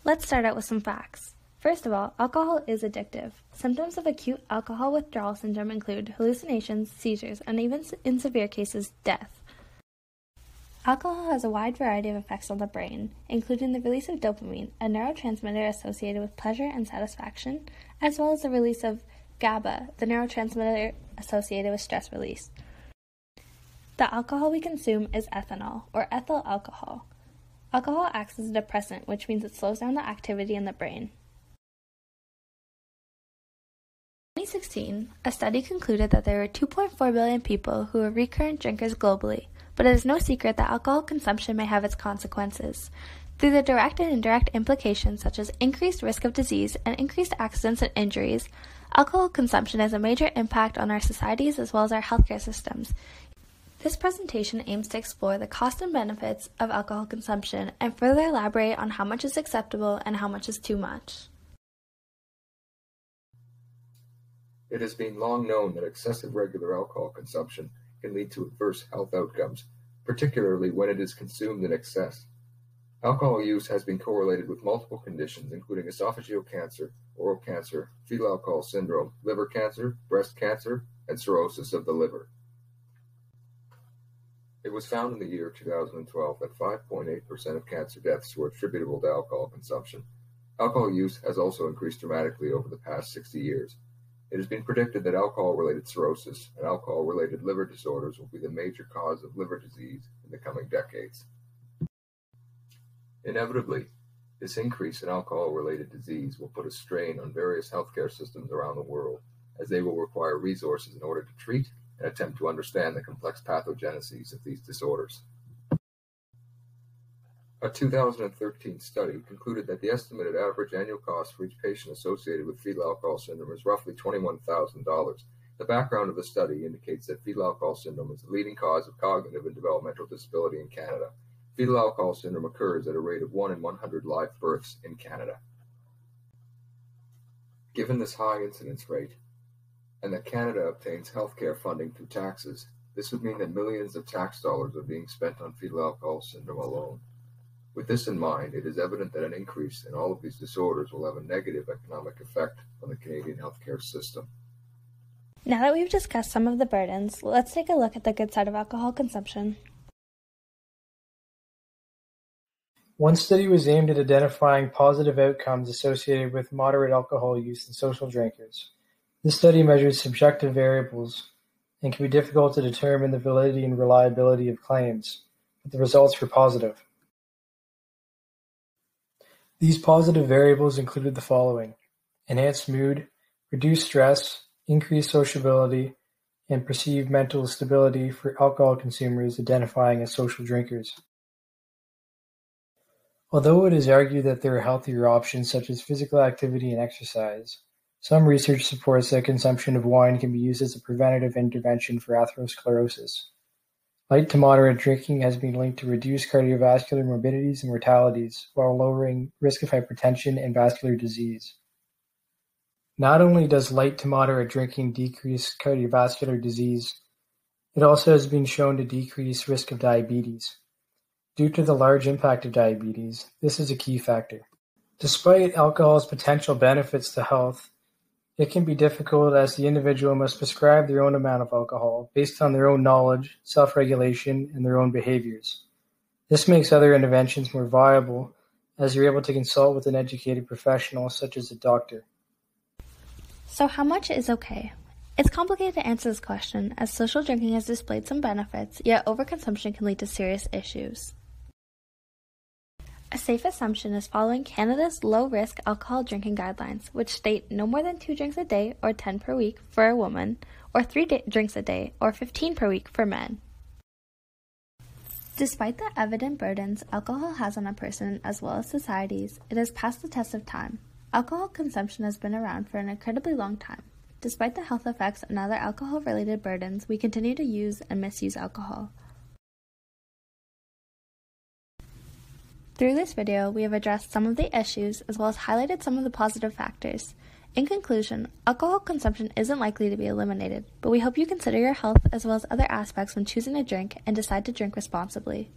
Let's start out with some facts. First of all, alcohol is addictive. Symptoms of acute alcohol withdrawal syndrome include hallucinations, seizures, and even in severe cases, death. Alcohol has a wide variety of effects on the brain, including the release of dopamine, a neurotransmitter associated with pleasure and satisfaction, as well as the release of GABA, the neurotransmitter associated with stress release. The alcohol we consume is ethanol, or ethyl alcohol. Alcohol acts as a depressant, which means it slows down the activity in the brain. In 2016, a study concluded that there were 2.4 billion people who were recurrent drinkers globally, but it is no secret that alcohol consumption may have its consequences. Through the direct and indirect implications such as increased risk of disease and increased accidents and injuries, alcohol consumption has a major impact on our societies as well as our healthcare systems. This presentation aims to explore the costs and benefits of alcohol consumption and further elaborate on how much is acceptable and how much is too much. It has been long known that excessive regular alcohol consumption can lead to adverse health outcomes, particularly when it is consumed in excess. Alcohol use has been correlated with multiple conditions, including esophageal cancer, oral cancer, fetal alcohol syndrome, liver cancer, breast cancer, and cirrhosis of the liver. It was found in the year 2012 that 5.8% of cancer deaths were attributable to alcohol consumption. Alcohol use has also increased dramatically over the past 60 years. It has been predicted that alcohol-related cirrhosis and alcohol-related liver disorders will be the major cause of liver disease in the coming decades. Inevitably, this increase in alcohol-related disease will put a strain on various healthcare systems around the world, as they will require resources in order to treat and attempt to understand the complex pathogeneses of these disorders. A 2013 study concluded that the estimated average annual cost for each patient associated with fetal alcohol syndrome is roughly $21,000. The background of the study indicates that fetal alcohol syndrome is the leading cause of cognitive and developmental disability in Canada. Fetal alcohol syndrome occurs at a rate of 1 in 100 live births in Canada. Given this high incidence rate, and that Canada obtains healthcare funding through taxes, this would mean that millions of tax dollars are being spent on fetal alcohol syndrome alone. With this in mind, it is evident that an increase in all of these disorders will have a negative economic effect on the Canadian healthcare system. Now that we've discussed some of the burdens, let's take a look at the good side of alcohol consumption. One study was aimed at identifying positive outcomes associated with moderate alcohol use in social drinkers. This study measured subjective variables and can be difficult to determine the validity and reliability of claims, but the results were positive. These positive variables included the following: enhanced mood, reduced stress, increased sociability, and perceived mental stability for alcohol consumers identifying as social drinkers. Although it is argued that there are healthier options such as physical activity and exercise, some research supports that consumption of wine can be used as a preventative intervention for atherosclerosis. Light to moderate drinking has been linked to reduced cardiovascular morbidities and mortalities while lowering risk of hypertension and vascular disease. Not only does light to moderate drinking decrease cardiovascular disease, it also has been shown to decrease risk of diabetes. Due to the large impact of diabetes, this is a key factor. Despite alcohol's potential benefits to health, it can be difficult as the individual must prescribe their own amount of alcohol based on their own knowledge, self-regulation, and their own behaviors. This makes other interventions more viable as you're able to consult with an educated professional such as a doctor. So how much is okay? It's complicated to answer this question as social drinking has displayed some benefits, yet overconsumption can lead to serious issues. A safe assumption is following Canada's low-risk alcohol drinking guidelines, which state no more than 2 drinks a day or 10 per week for a woman, or 3 drinks a day or 15 per week for men. Despite the evident burdens alcohol has on a person as well as societies, it has passed the test of time. Alcohol consumption has been around for an incredibly long time. Despite the health effects and other alcohol-related burdens, we continue to use and misuse alcohol. Through this video, we have addressed some of the issues as well as highlighted some of the positive factors. In conclusion, alcohol consumption isn't likely to be eliminated, but we hope you consider your health as well as other aspects when choosing to drink and decide to drink responsibly.